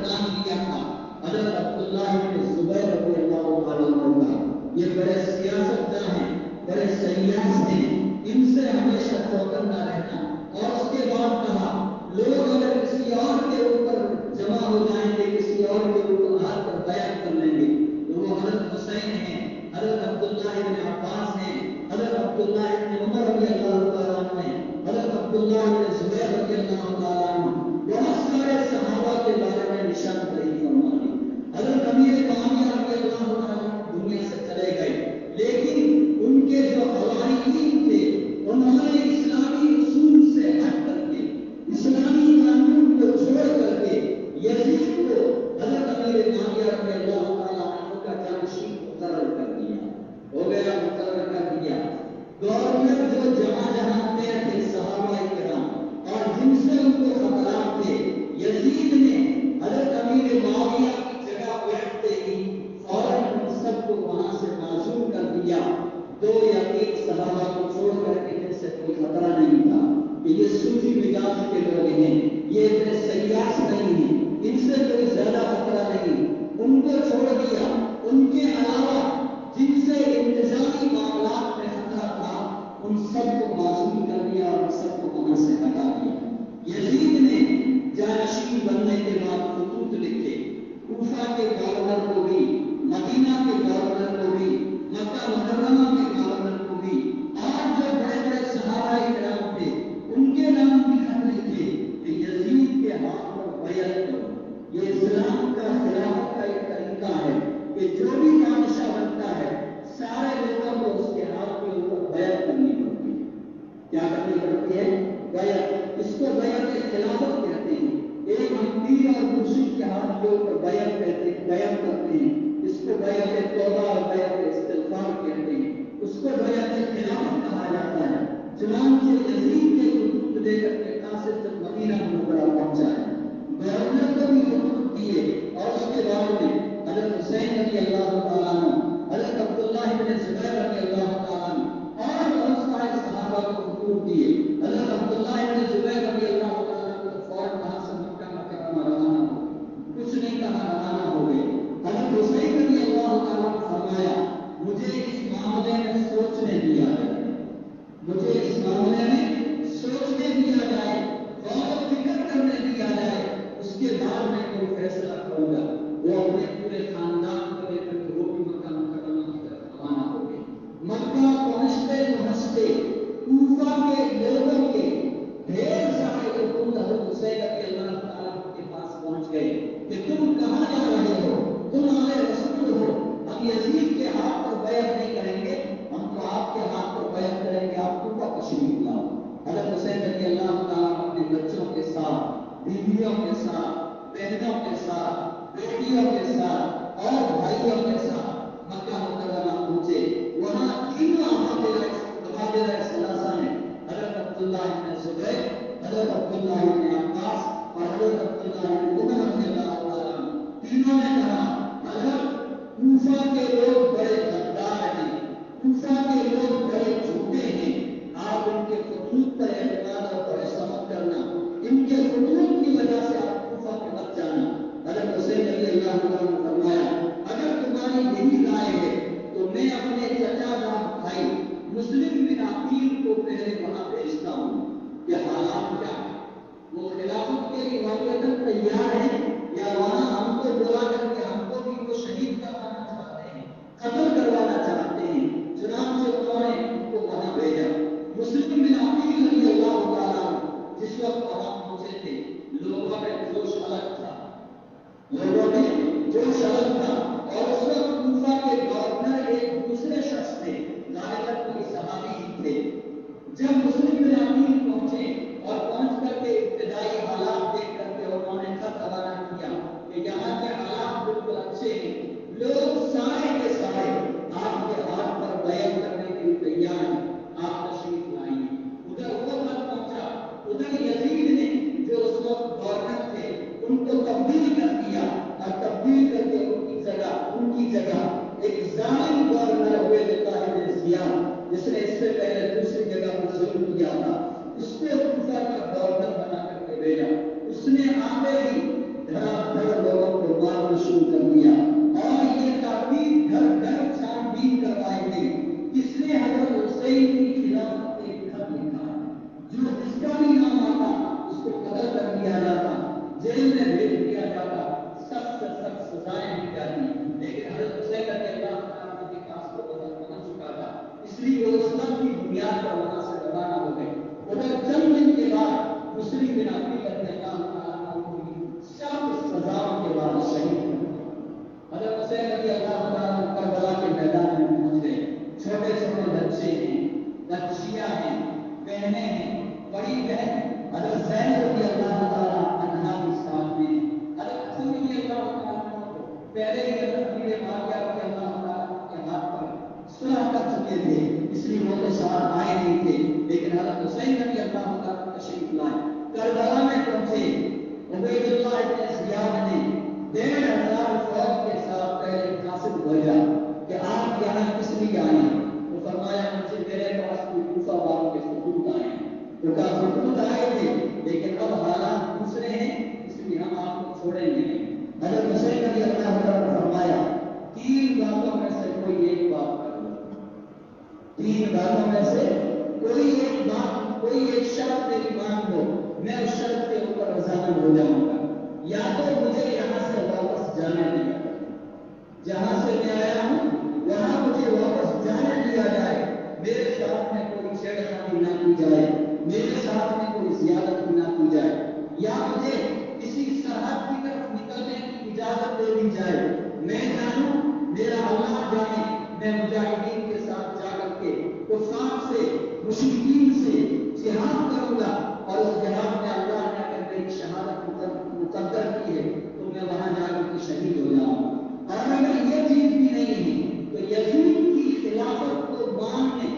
نام دیا تھا حضرت عبداللہ بن زبیر رضی اللہ تعالیٰ عنہ کا. یہ بڑے سیاستدان ہیں، بڑے سیاست ہیں، ان سے ہمیشہ چوکنا رہنا. اور اس کے بعد کہا لوگ اگر کسی اور کے اوپر جمع ہو جائیں گے، کسی اور کے اوپر ہاتھ پر بیعت کر لیں گے، تو وہ حضرت حسین ہیں، حضرت عبداللہ بن عباس ہیں، حضرت عبداللہ بن عمر رضی اللہ تعالیٰ عنہ ہیں، حضرت عبداللہ بن زبیر رضی اللہ تعالیٰ عنہ. بہت سارے صحابہ کے بارے میں نشاندہی فرمائی. حضرت امیر معاویہ رضی اللہ تعالیٰ عنہ دنیا سے چلے گئے، لیکن ان کے جو حواریین تھے انہوں نے اسلامی اصول سے ہٹ کر کے، اسلامی قانون کو چھوڑ کر کے یزید کو حضرت امیر معاویہ رضی اللہ تعالیٰ عنہ کا جانشین مقرر کر دیا. ہو گیا، مقرر کر دیا. گورنر جو جہاں میں تھے صحابہ کرام اور جن سے ان کو خطرات تھے، یزید نے حضرت امیر معاویہ کی جگہ بیٹھتے ہی فوراً ان سب کو وہاں سے معزول کر دیا. 2 یا 3 صحابہ کو چھوڑ کر کے جن سے کوئی خطرہ نہیں تھا کہ یہ صوفی مزاج کے لوگ ہیں، یہ اتنے سیاس نہیں ہیں، ان سے کوئی زیادہ خطرہ نہیں، ان کو چھوڑ دیا. ان کے علاوہ جن سے انتظامی معاملات میں خطرہ تھا ان سب کو معزول کر دیا اور سب کو وہاں سے ہٹا دیا. یزید نے جانشین بننے کے بعد خطوط لکھے، کوفہ کے گورنر کو بھی، مدینہ کے گورنر کو بھی، مکہ مکرمہ کے گورنر کو بھی، اور جو بڑے بڑے صحابہ کرام تھے ان کے نام بھی خط لکھے کہ یزید کے ہاتھ پر بیعت کرو. یہ اسلام کا خلافت کا ایک طریقہ ہے کہ جو بھی بادشاہ بنتا ہے سارے لوگوں کو اس کے ہاتھ کے اوپر بیعت کرنی پڑتی ہے. کیا کرنی پڑتی ہے؟ بیعت. اس کو بیعت خلافت کہتے ہیں. ایک امیر اور مرشد کے ہاتھ کے اوپر بیعت کرتے ہیں. اس کو بیعت توبہ اور بیعت استغفار کہتے ہیں. اس کو بیعت خلافت کہا جاتا ہے. چنانچہ یزید کے خطوط لے کر کے قاصد تک مدینہ منورہ پہنچا ہے. گورنر کو بھی خطوط دیے اور اس کے بعد میں حضرت حسین رضی اللہ تعالیٰ عنہ، حضرت عبداللہ بن زبیر رضی اللہ تعالیٰ عنہ اور بہت سارے صحابہ کو خطوط دیے. حضرت عبداللہ بن زبیر رضی اللہ تعالیٰ عنہ فوراً وہاں سے مکہ مکرمہ روانہ ہو، کچھ نہیں کہا، روانہ ہو گئے. حضرت حسین رضی اللہ تعالیٰ عنہ فرمایا مجھے اس معاملے میں سوچنے دیا جائے، مجھے اس معاملے میں سوچنے دیا جائے، غور و فکر کرنے دیا جائے، اس کے بعد میں کوئی فیصلہ کروں گا. وہ اپنے پورے خاندان کو لے کر کے وہ بھی مکہ مکرمہ کی طرف روانہ ہو گئے. مکہ پہنچتے کوفہ کے لوگوں کے ڈھیر سارے خطوط حضرت حسین رضی اللہ تعالیٰ کے پاس پہنچ گئے کہ تم کہاں جا رہے ہو، تم ہمارے رسول ہو، ہم یزید کے ہاتھ پر بیعت نہیں کریں گے، ہم تو آپ کے ہاتھ پر بیعت کریں گے، آپ کوفہ تشریف لاؤ. حضرت حسین رضی اللہ تعالیٰ اپنے بچوں کے ساتھ، بیویوں کے ساتھ، بہنوں کے ساتھ، بیٹیوں کے ساتھ اور بھائیوں کے ساتھ مکہ مکرمہ پہنچے. وہاں تینوں حضرت ثلاثہ نے، حضرت عبداللہ بن زبیر، حضرت عبداللہ بن عباس اور حضرت عبداللہ بن عمر رضی اللہ تعالیٰ عنہ، تینوں نے کہا حضرت کوفہ کے لوگ بڑے غدار ہیں، کوفہ کے لوگ بڑے جھوٹے ہیں، آپ ان کے خطوط پر اعتماد اور بھروسہ مت کرنا، ان کے خطوط کی وجہ سے آپ کوفہ پہ مت جانا. حضرت حسین رضی اللہ تعالیٰ نے فرمایا اگر تمہاری یہی رائے ہے تو میں اپنے چچا جان بھائی مسلم بن عقیل کو پہلے وہاں بھیجتا ہوں کہ حالات کیا ہے، وہ خلافت کے لیے واقعتاً تیار ہیں یا وہاں ہم کو بلا کر کے ہم کو بھی وہ شہید کروانا چاہتے ہیں، قتل کروانا چاہتے ہیں. چنانچہ انہوں نے ان کو وہاں بھیجا. مسلم بن عقیل رضی اللہ تعالیٰ عنہ جس وقت وہاں پہنچے تھے لوگوں میں جوش الگ تھا، لوگوں میں کرنا شروع کر دیا اور یہ کافی گھر گھر چھان بین کروائے گئے. کس نے حضرت حسین کی خلافت پہ خط لکھا, جو جس کا بھی نام آتا اس کو قتل کر دیا جاتا, جیل میں بھیج دیا جاتا, سخت سے سخت سزائیں دی جاتی. لیکن حضرت حسین رضی اللہ تعالیٰ کے پاس کو بنا چکا تھا, اس لیے وہ اسلام کی بنیاد پر وہاں سے روانہ ہو گئے. ادھر چند دن کے بعد مسلم بن عقیل رضی اللہ تعالیٰ کو سخت سزاؤں کے بعد شہید ہو گئے. حضرت حسین رضی اللہ تعالیٰ کربلا کے میدان میں پہنچ گئے. چھوٹے چھوٹے بچے ہیں, بچیاں ہیں, بہنیں ہیں. بڑی بہن حضرت زینب رضی اللہ تعالیٰ عنہا کے ساتھ میں, حضرت حسن رضی اللہ تعالیٰ کو پہلے ہی حضرت امیر معاویہ رضی اللہ تعالیٰ کے ہاتھ پر صلح کر چکے تھے, اس لیے وہ تو ساتھ آئے نہیں تھے. لیکن حضرت حسین رضی اللہ تعالیٰ تشریف لائے, کربلا میں پہنچے. عبید اللہ ابن زیاد نے 1500 فوج کے ساتھ پہلے قاصد بھیجا کہ آپ یہاں کس لیے آئے ہیں. وہ فرمایا مجھے میرے پاس کوئی کوفہ والوں کے خطوط آئے ہیں. وہ کا خطوط آئے تھے لیکن اب حالات دوسرے ہیں, اس لیے ہم آپ کو چھوڑیں گے نہیں. حضرت حسین رضی اللہ تعالیٰ نے فرمایا 3 باتوں میں سے کوئی ایک بات کر لو. 3 باتوں میں سے کوئی ایک بات, کوئی ایک شرط میری مان لو, میں اس شرط کے اوپر رضامند ہو جاؤں گا. یا تو مجھے یہاں سے واپس جانے دیا, جہاں سے میں آیا ہوں وہاں مجھے واپس جانے دیا جائے, میرے ساتھ میں کوئی چھیڑخانی نہ کی جائے, میرے ساتھ میں کوئی زیادتی نہ کی جائے, یا مجھے کسی سرحد کی طرف نکلنے کی اجازت دے دی جائے. میں جانوں, میرا اللہ جانے, میں مجاہدین کے ساتھ جا کر کے کفار سے, مشرکین سے جہاد کروں گا, اور اس جہاد میں اللہ نے اگر میری شہادت مقدر کی ہے تو میں وہاں جا کر کے شہید ہو جاؤں. اور اگر یہ چیز بھی نہیں ہے تو یزید کی خلافت کو ماننے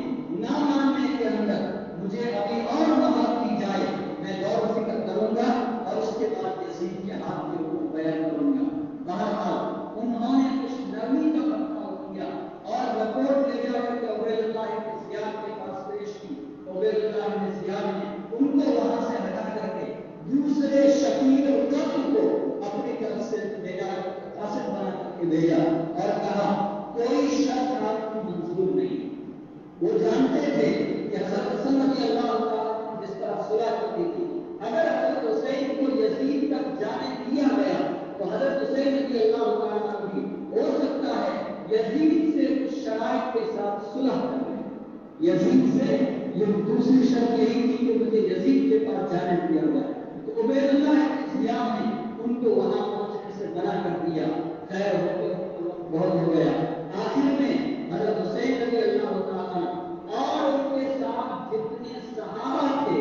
نہ ماننے کے اندر مجھے ابھی اور مہلت دی جائے, میں غور و فکر کروں گا اور اس کے بعد یزید کے ہاتھ کے اوپر بیان کروں گا. بہرحال انہوں نے کچھ نرمی کا برتاؤ کیا اور رپورٹ لے جا کر کے عبید اللہ بن زیاد کے پاس پیش کی. عبید اللہ بن زیاد نے ان کو وہاں سے ہٹا کر کے دوسرے شکیل القتل کو اپنی طرف سے بھیجا, قاصد بنا کر کے بھیجا اور کہا کوئی شرط آپ کو منظور نہیں. وہ جانتے تھے کہ حضرت حسن رضی اللہ تعالیٰ نے جس طرح صلح کی تھی, اگر حضرت حسین کو یزید تک جانے دیا گیا تو حضرت حسین رضی اللہ تعالیٰ بھی ہو سکتا ہے یزید سے کچھ شرائط کے ساتھ صلح کر لیں. یزید سے یہ دوسری شرط یہی تھی کہ مجھے یزید کے پاس جانے دیا گیا. تو عبید اللہ بن زیاد نے ان کو وہاں پہنچنے سے منع کر دیا. خیر بہت ہو گیا. آخر میں حضرت حسین رضی اللہ تعالیٰ اور ان کے ساتھ جتنے صحابہ تھے,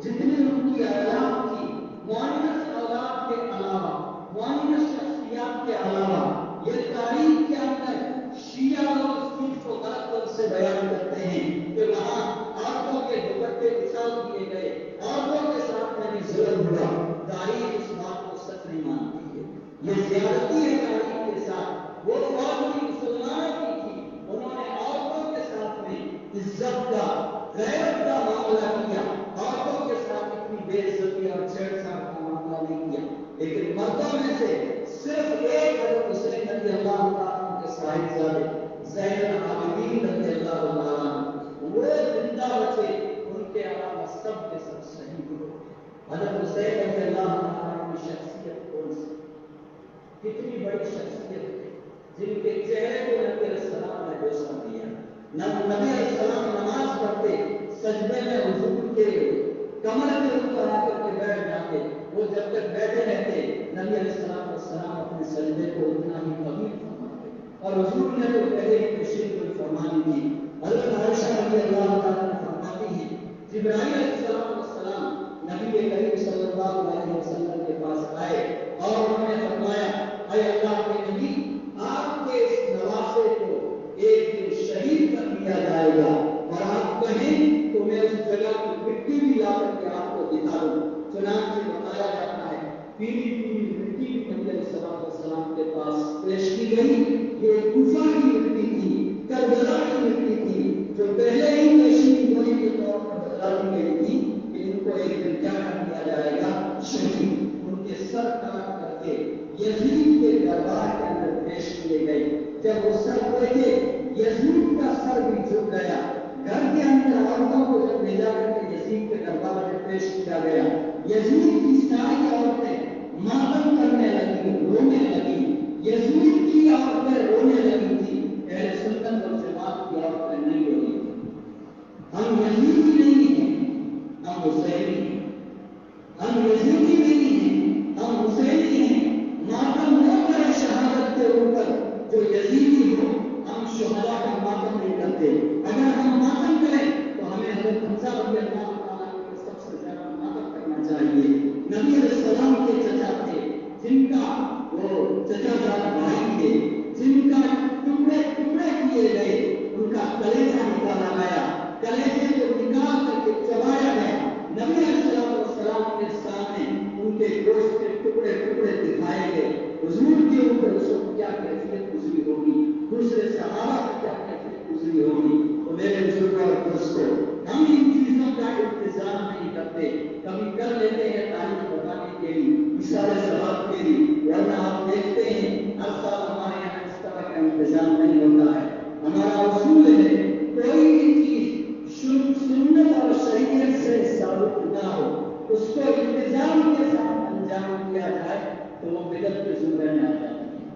جتنی ان کی اولاد تھی, مؤنث اولاد کے علاوہ, مؤنث شخصیات کے علاوہ, یہ تاریخ کے اندر شیعہ اور سنی کو غلط طور سے بیان کرتے ہیں کہ وہاں عورتوں کے دوپٹے اچھال کیے گئے, عورتوں کے ساتھ میں بھی ظلم ہوا. تاریخ اس بات کو سچ نہیں مانتی ہے. یہ زیادتی ہے تاریخ کے ساتھ. وہ فوج بھی مسلمانوں کی تھی, انہوں نے عورتوں کے ساتھ میں عزت کا, غیرت کا معاملہ کیا, عورتوں کے ساتھ اتنی بے عزتی اور چھیڑ چھاڑ کا معاملہ نہیں کیا. لیکن مردوں میں سے صرف ایک حضرت حسین رضی اللہ تعالیٰ کے صاحبزادے زین العابدین رضی اللہ تعالیٰ وہ زندہ بچے, ان کے علاوہ سب کے سب شہید ہوئے. حضرت حسین رضی اللہ تعالیٰ کی شخصیت کون سی, کتنی بڑی شخصیت ہے, جن کے چہرے کو نبی علیہ السلام نے بوسہ دیا. نبی علیہ السلام نماز پڑھتے, سجدے میں حضور کے کمر کے اوپر آ کر کے بیٹھ جاتے. وہ جب تک بیٹھے رہتے نبی علیہ السلام اپنے سجدے کو اتنا ہی قبول فرماتے, اور حضور نے تو پہلے ہی تشریف فرمانی تھی. حضرت عائشہ رضی اللہ تعالیٰ نے فرماتی ہیں جبرائیل علیہ السلام نبی کریم صلی اللہ علیہ وسلم کے پاس آئے اور انہوں نے فرمایا اے اللہ کے نبی, آپ کے اس نواسے کو ایک دن شہید کر دیا جائے گا, اور آپ کہیں تو میں اس جگہ کی مٹی بھی لا کر کے آپ کو دکھا دوں. چنانچہ بتایا جاتا ہے پیلی پیلی مٹی بھی نبی علیہ السلام کے پاس پیش کی گئی. یہ کوفہ کی مٹی تھی, کربلا کی مٹی تھی, جو پہلے ہی نشین گوئی کے طور پر بتا دی گئی تھی کہ ان کو ایک دن کیا کر دیا جائے گا, شہید. ان کے سر کاٹ کر کے یزید کے دربار کے اندر پیش کیے گئے. جب وہ سر دیکھے یزید کا سر بھی جھک گیا. گھر کے اندر عورتوں کو جب لے جا کر کے یزید کے دربار میں پیش کیا گیا, یزید کی ساری عورتیں ماتم کرنے لگی, رونے لگی. یزید کی عورتیں رونے لگی تھی, اہل سنت والجماعت کی عورتیں نہیں روئی تھی. ہم یزیدی نہیں ہیں, ہم حسینی ہیں. ہم یزیدی نہیں ہیں, ہم حسینی ہیں. ماتم نہ کرے شہادت کے اوپر جو یزیدی ہو. ہم شہداء کا ماتم نہیں کرتے. اگر ہم ماتم کریں تو ہمیں حضرت حمزہ رضی اللہ تعالیٰ کو سب سے زیادہ ماتم کرنا چاہیے. نبی علیہ السلام کے چچا تھے, جن کا وہ چچا زاد بھائی تھے, جن کا ٹکڑے ٹکڑے کیے گئے, ان کا کلیجہ نکالا گیا. کلیجے کو نکال کر کے چبایا گیا. نبی علیہ السلام کے سامنے ان کے گوشت کے ٹکڑے ٹکڑے دکھائے گئے. حضور کے اوپر اس کو کیا کیفیت گزری ہوگی, دوسرے صحابہ کی کیا کیفیت گزری ہوگی. تو میرے بزرگوں اور دوستوں, ہم ان چیزوں کا انتظام نہیں کرتے. کبھی کر لیتے ہیں تاریخ بتانے کے لیے, مثال ثواب کے لیے, ورنہ آپ دیکھتے ہیں ہر سال ہمارے یہاں اس طرح کا انتظام نہیں ہوتا ہے. ہمارا اصول ہے کوئی بھی چیز سنت اور شریعت سے ثابت نہ ہو, اس کو انتظام کے ساتھ انجام کیا جائے تو وہ بدعت کے زمرے میں آ جاتی ہے.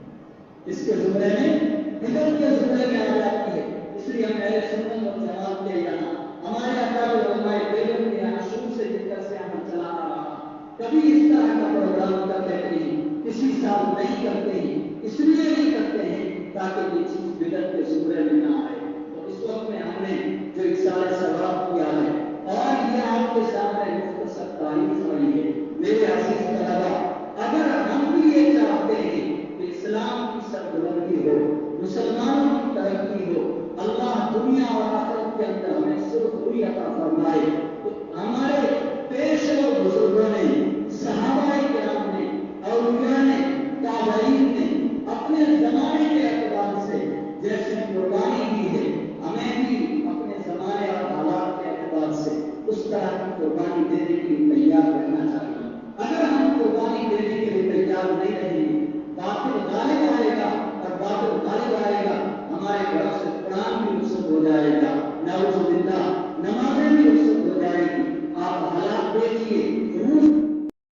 اس کے زمرے میں بدعت کے زمرے میں آ جاتی ہے. اس لیے ہم اہل سنت و جماعت کے یہاں ہمارے اکابر علماء دیوبند کے یہاں شروع سے جس طرح سے ہم چلا آ رہا, کبھی اس طرح کا پروگرام کر دیتے ہیں, کسی سال نہیں کرتے ہیں. اس لیے نہیں کرتے ہیں تاکہ یہ چیز بدعت کے زمرے میں نہ آئے. تو اس وقت میں ہم نے جو اکثار ثواب کیا ہے اور یہ آپ کے سامنے مختصر تعریف پڑھی ہے. میرے عزیز طلباء, اگر ہم بھی یہ چاہتے ہیں کہ اسلام کی سربلندی ہو, مسلمانوں کی ترقی ہو, اللہ دنیا اور آخرت کے اندر ہمیں سرخروئی عطا فرمائے, تو ہمارے پیشوا بزرگوں نے, صحابہ کرام نے, اولیاء نے, تابعین نے اپنے زمانے کے اعتبار سے جیسے قربانی دی ہے, ہمیں بھی اپنے زمانے اور حالات کے اعتبار سے اس طرح کی قربانی دینے کے لیے تیار رہنا چاہیے. اگر ہم قربانی دینے کے لیے تیار نہیں رہیں گے, باطل غالب آئے گا, اور باطل غالب آئے گا, ہمارے گھر سے قرآن بھی رخصت ہو جائے گا, نعوذ باللہ نمازیں بھی رخصت ہو جائے گی. آپ حالات دیکھیے, روس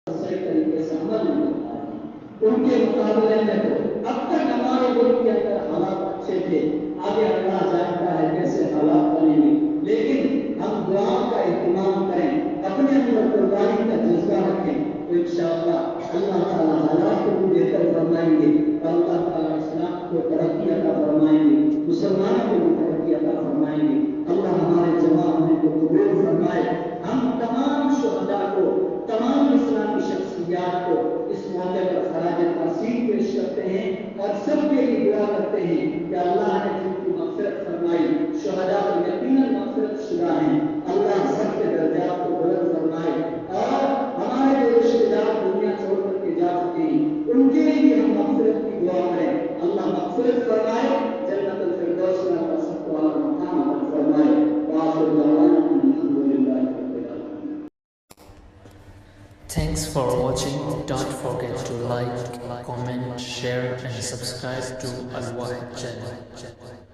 صحیح طریقے سے عمل نہیں ہوتا ہے. ان کے مقابلے میں تو اب تک ہمارے ملک کے اندر حالات اچھے تھے. آگے اللہ جانتا ہے کیسے حالات بنیں گے, لیکن ہم دعا کا اہتمام کریں, اپنے اندر قربانی کا جذبہ رکھیں, تو انشاءاللہ اللہ تعالیٰ حالات کو بھی بہتر فرمائیں گے, اور اللہ تعالیٰ اسلام کو ترقی عطا فرمائیں گے, مسلمانوں کو بھی ترقی عطا فرمائیں گے. اللہ ہمارے جماع ہونے کو قبول فرمائے. ہم تمام شہداء کو, تمام اسلامی شخصیات کو اس موقع پر خراج تحسین پیش کرتے ہیں اور سب کے لیے دعا کرتے ہیں کہ اللہ نے جن کی مغفرت فرمائی, شہداء یقیناً مغفرت شدہ ہیں, اللہ سب کے درجات کو بلند فرمائے. اور ہمارے جو رشتے دار دنیا چھوڑ کر کے جا چکے ہیں, ان کے لیے ہم مغفرت کی دعا کریں. اللہ مغفرت فرمائے, جنت الفردوس میں اپنا سب کو اعلیٰ مقام عطا فرمائے. وآخر دعوانا الحمدللہ رب العالمین. Thanks for watching. Don't forget to like, comment, share and subscribe to Al Wahid channel.